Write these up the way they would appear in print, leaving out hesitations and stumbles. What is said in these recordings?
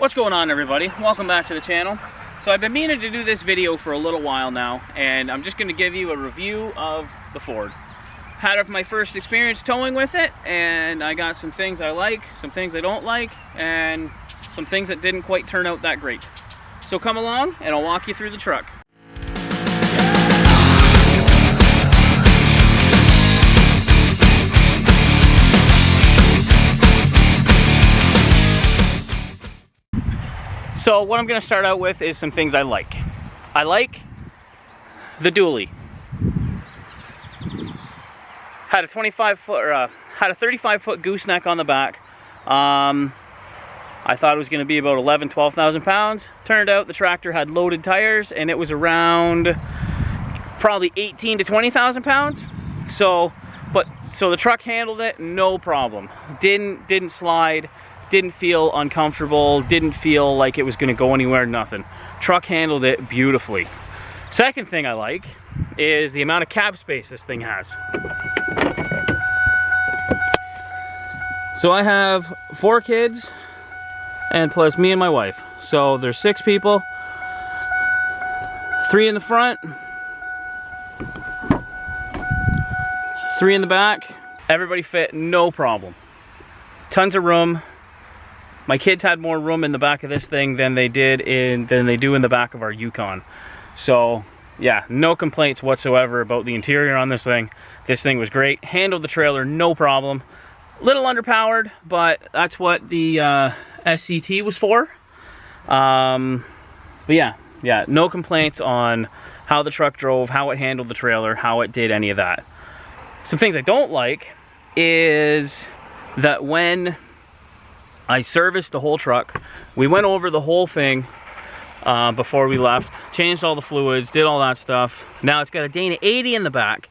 What's going on, everybody? Welcome back to the channel. So I've been meaning to do this video for a little while now, and I'm just going to give you a review of the Ford. Had my first experience towing with it, and I got some things I like, some things I don't like, and some things that didn't quite turn out that great. So come along and I'll walk you through the truck. So what I'm going to start out with is some things I like. I like the dually. Had a 35-foot gooseneck on the back. I thought it was going to be about 12,000 pounds. Turned out the tractor had loaded tires and it was around probably 18 to 20,000 pounds. So the truck handled it no problem. Didn't slide. Didn't feel uncomfortable, didn't feel like it was going to go anywhere, nothing. Truck handled it beautifully. Second thing I like is the amount of cab space this thing has. So I have 4 kids and plus me and my wife. So there's 6 people, 3 in the front, 3 in the back. Everybody fit no problem. Tons of room. My kids had more room in the back of this thing than they do in the back of our Yukon. So yeah, no complaints whatsoever about the interior on this thing. This thing was great. Handled the trailer no problem. Little underpowered, but that's what the SCT was for. But yeah, no complaints on how the truck drove, how it handled the trailer, how it did any of that. Some things I don't like is that when I serviced the whole truck, we went over the whole thing before we left, changed all the fluids, did all that stuff. Now it's got a Dana 80 in the back,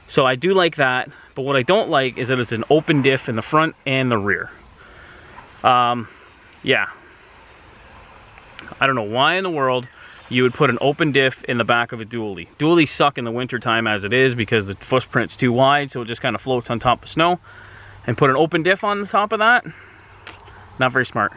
so I do like that. But what I don't like is that it's an open diff in the front and the rear. Yeah. I don't know why in the world you would put an open diff in the back of a dually. Dualies suck in the winter time as it is because the footprint's too wide, so it just kind of floats on top of snow. And put an open diff on the top of that, not very smart.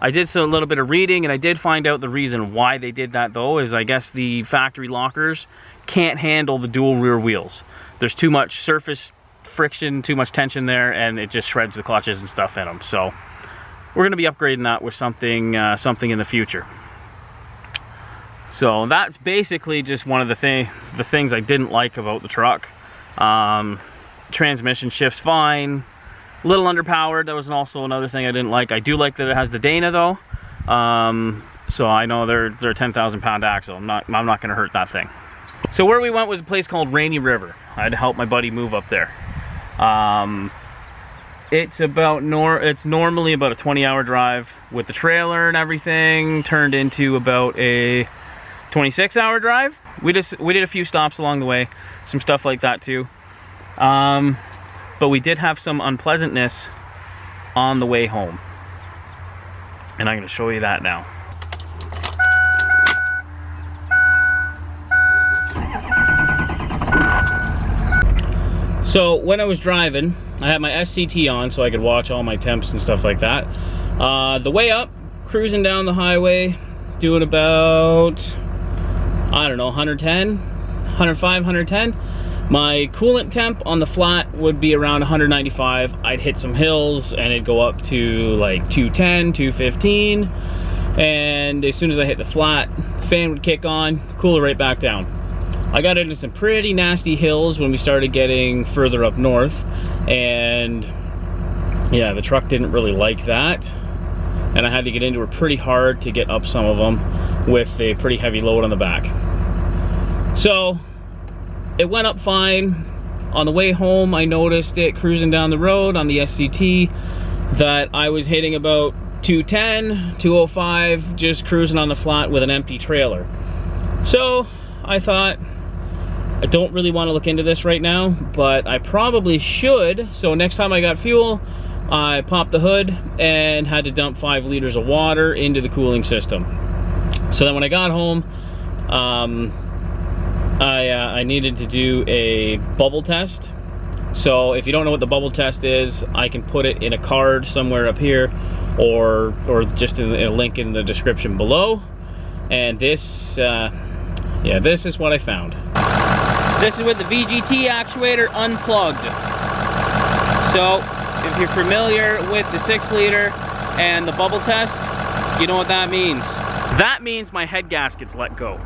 I did a little bit of reading and I did find out the reason why they did that though is I guess the factory lockers can't handle the dual rear wheels. There's too much surface friction, too much tension there, and it just shreds the clutches and stuff in them. So we're going to be upgrading that with something in the future. So that's basically just one of the things I didn't like about the truck. Transmission shifts fine. Little underpowered, that was also another thing I didn't like. I do like that it has the Dana though. So I know they're a 10,000 pound axle. I'm not gonna hurt that thing. So where we went was a place called Rainy River. I had to help my buddy move up there. It's normally about a 20-hour drive with the trailer and everything turned into about a 26-hour drive. We did a few stops along the way, some stuff like that too. But we did have some unpleasantness on the way home. And I'm going to show you that now. So when I was driving, I had my SCT on so I could watch all my temps and stuff like that. The way up, cruising down the highway, doing about, I don't know, 110, 105, 110. My coolant temp on the flat would be around 195. I'd hit some hills and it'd go up to like 210, 215. And as soon as I hit the flat, the fan would kick on, cool it right back down. I got into some pretty nasty hills when we started getting further up north. And yeah, the truck didn't really like that. And I had to get into it pretty hard to get up some of them with a pretty heavy load on the back. So it went up fine. On the way home, I noticed it cruising down the road on the SCT that I was hitting about 210, 205, just cruising on the flat with an empty trailer. So I thought, I don't really want to look into this right now, but I probably should. So next time I got fuel, I popped the hood and had to dump 5 liters of water into the cooling system. So then when I got home, I needed to do a bubble test. So if you don't know what the bubble test is, I can put it in a card somewhere up here. or just in a link in the description below. And this, yeah, this is what I found. This is with the VGT actuator unplugged. So, if you're familiar with the 6-liter and the bubble test, you know what that means. That means my head gasket's let go.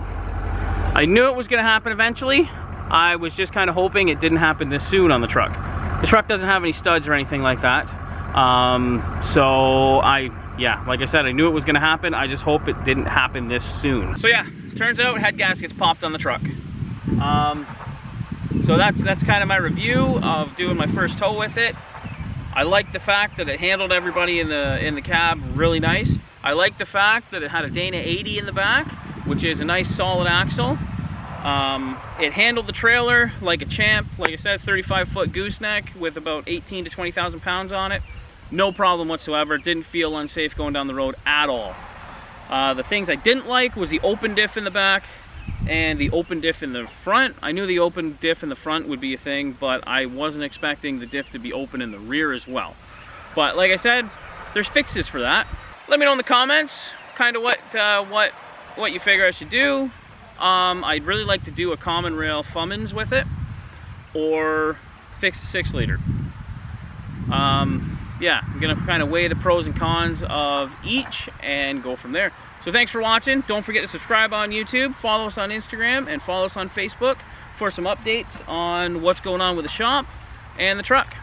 I knew it was gonna happen eventually. I was just kind of hoping it didn't happen this soon on the truck. The truck doesn't have any studs or anything like that. So yeah, like I said, I knew it was gonna happen. I just hope it didn't happen this soon. So yeah, turns out head gaskets popped on the truck. So that's kind of my review of doing my first tow with it. I like the fact that it handled everybody in the cab really nice. I like the fact that it had a Dana 80 in the back, which is a nice solid axle. It handled the trailer like a champ. Like I said, 35-foot gooseneck with about 18 to 20,000 pounds on it. No problem whatsoever. Didn't feel unsafe going down the road at all. The things I didn't like was the open diff in the back and the open diff in the front. I knew the open diff in the front would be a thing, but I wasn't expecting the diff to be open in the rear as well. But like I said, there's fixes for that. Let me know in the comments kind of what you figure I should do. I'd really like to do a common rail Fummins with it, or fix the 6-liter. Yeah, I'm gonna kind of weigh the pros and cons of each and go from there. So thanks for watching. Don't forget to subscribe on YouTube, follow us on Instagram, and follow us on Facebook for some updates on what's going on with the shop and the truck.